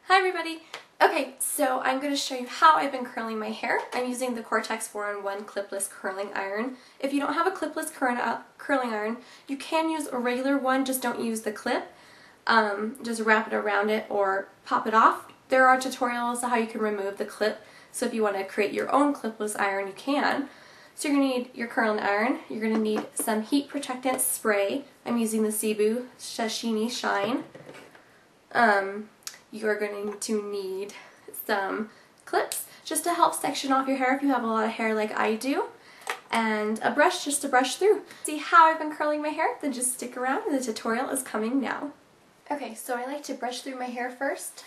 Hi everybody! Okay, so I'm going to show you how I've been curling my hair. I'm using the Cortex 4-in-1 clipless curling iron. If you don't have a clipless curling iron, you can use a regular one, just don't use the clip. Just wrap it around it or pop it off. There are tutorials on how you can remove the clip, so if you want to create your own clipless iron, you can. So you're going to need your curling iron, you're going to need some heat protectant spray. I'm using the Cibu Sashini Shine. You're going to need some clips just to help section off your hair if you have a lot of hair like I do, and a brush just to brush through. See how I've been curling my hair? Then just stick around, the tutorial is coming now. Okay, so I like to brush through my hair first,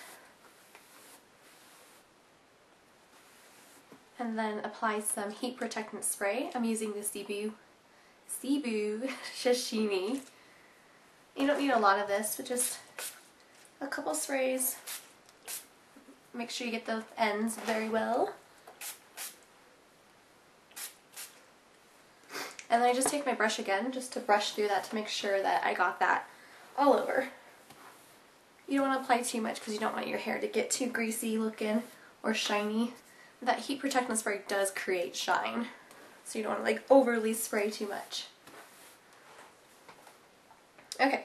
and then apply some heat protectant spray. I'm using the Cibu Sashini. You don't need a lot of this, but just a couple sprays. Make sure you get the ends very well. And then I just take my brush again just to brush through that to make sure that I got that all over. You don't want to apply too much because you don't want your hair to get too greasy looking or shiny. That heat protectant spray does create shine, so you don't want to like overly spray too much. Okay.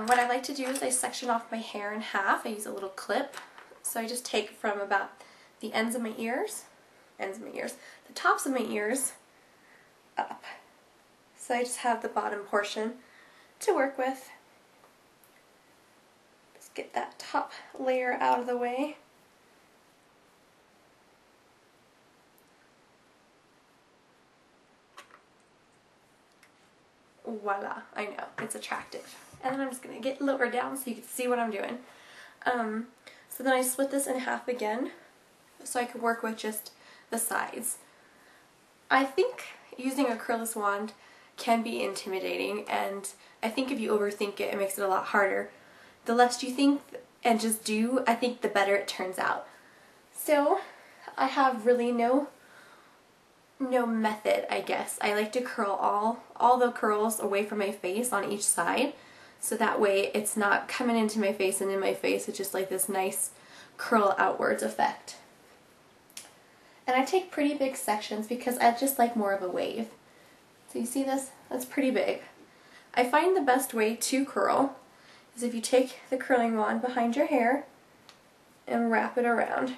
What I like to do is I section off my hair in half. I use a little clip. So I just take from about the ends of my ears, the tops of my ears, up. So I just have the bottom portion to work with. Just get that top layer out of the way. Voila, I know, it's attractive. And then I'm just going to get lower down so you can see what I'm doing. So then I split this in half again so I could work with just the sides. I think using a curlless wand can be intimidating, and I think if you overthink it, it makes it a lot harder. The less you think and just do, I think the better it turns out. So I have really no method, I guess. I like to curl all the curls away from my face on each side, so that way it's not coming into my face and in my face. It's just like this nice curl outwards effect. And I take pretty big sections because I just like more of a wave. So you see this? That's pretty big. I find the best way to curl is if you take the curling wand behind your hair and wrap it around.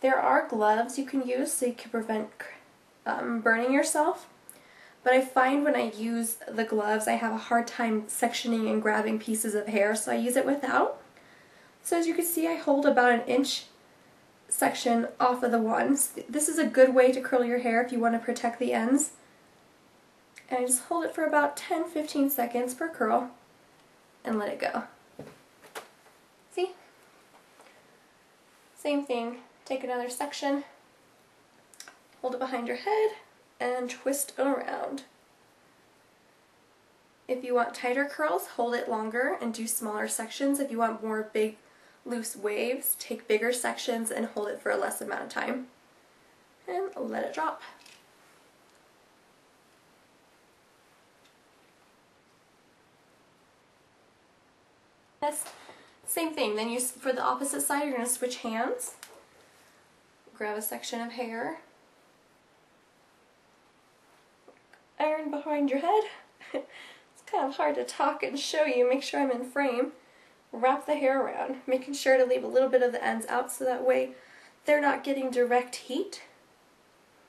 There are gloves you can use so you can prevent burning yourself, but I find when I use the gloves I have a hard time sectioning and grabbing pieces of hair, so I use it without. So as you can see, I hold about an inch section off of the wand. This is a good way to curl your hair if you want to protect the ends. And I just hold it for about 10-15 seconds per curl and let it go. See? Same thing. Take another section, hold it behind your head, and twist it around. If you want tighter curls, hold it longer and do smaller sections. If you want more big, loose waves, take bigger sections and hold it for a less amount of time. And let it drop. Yes, same thing. Then for the opposite side, you're going to switch hands. Grab a section of hair, iron behind your head. It's kind of hard to talk and show you, make sure I'm in frame. Wrap the hair around, making sure to leave a little bit of the ends out so that way they're not getting direct heat.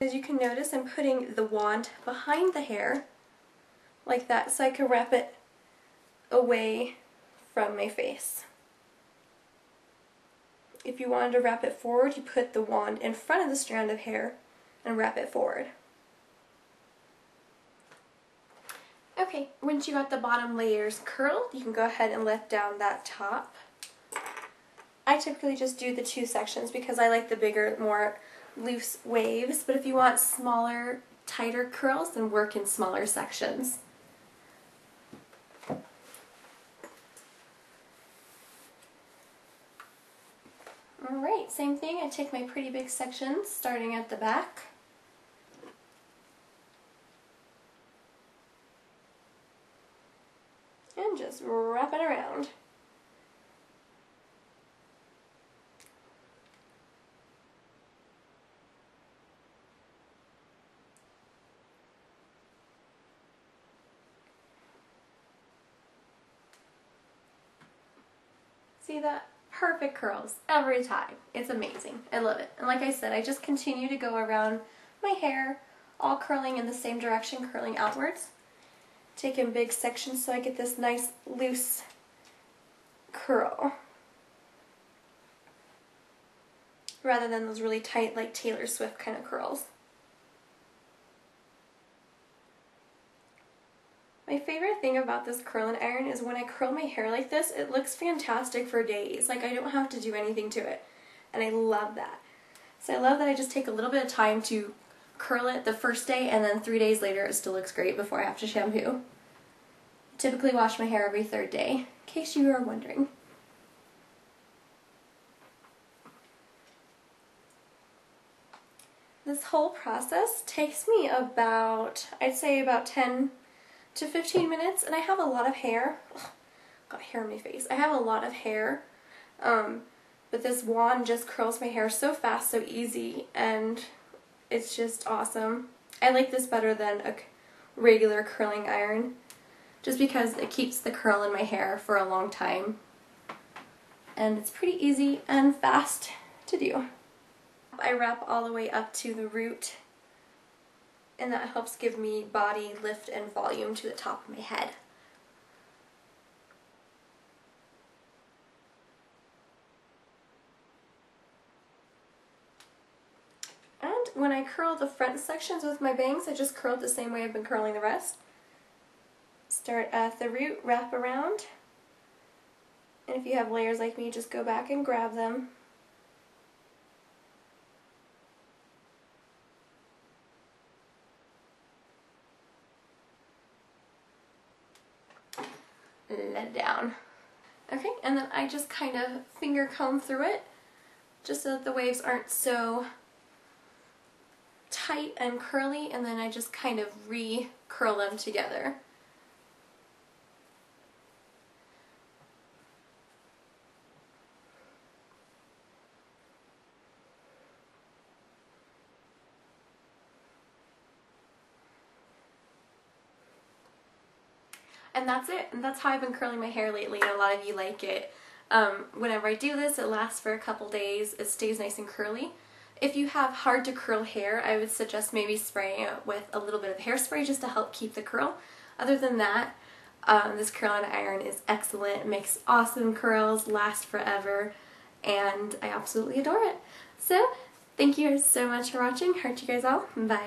As you can notice, I'm putting the wand behind the hair like that so I can wrap it away from my face. If you wanted to wrap it forward, you put the wand in front of the strand of hair and wrap it forward. Okay, once you got the bottom layers curled, you can go ahead and let down that top. I typically just do the two sections because I like the bigger, more loose waves, but if you want smaller, tighter curls, then work in smaller sections. Alright, same thing. I take my pretty big sections starting at the back. And just wrap it around. See that? Perfect curls every time. It's amazing. I love it. And like I said, I just continue to go around my hair, all curling in the same direction, curling outwards. Take in big sections so I get this nice loose curl, rather than those really tight like Taylor Swift kind of curls. My favorite thing about this curling iron is when I curl my hair like this, it looks fantastic for days. Like I don't have to do anything to it. And I love that. So I love that I just take a little bit of time to curl it the first day, and then 3 days later it still looks great before I have to shampoo. Typically wash my hair every 3rd day, in case you are wondering. This whole process takes me about, I'd say about 10 to 15 minutes, and I have a lot of hair. Ugh, got hair on my face. I have a lot of hair, but this wand just curls my hair so fast, so easy, and it's just awesome. I like this better than a regular curling iron, just because it keeps the curl in my hair for a long time, and it's pretty easy and fast to do. I wrap all the way up to the root, and that helps give me body, lift, and volume to the top of my head. And when I curl the front sections with my bangs, I just curl it the same way I've been curling the rest. Start at the root, wrap around, and if you have layers like me, just go back and grab them. Let down. Okay, and then I just kind of finger comb through it, just so that the waves aren't so tight and curly, and then I just kind of re-curl them together. And that's it. And that's how I've been curling my hair lately, and a lot of you like it. Whenever I do this, it lasts for a couple days. It stays nice and curly. If you have hard to curl hair, I would suggest maybe spraying it with a little bit of hairspray just to help keep the curl. Other than that, this curling iron is excellent. It makes awesome curls, last forever, and I absolutely adore it. So, thank you guys so much for watching. Heart you guys all. Bye.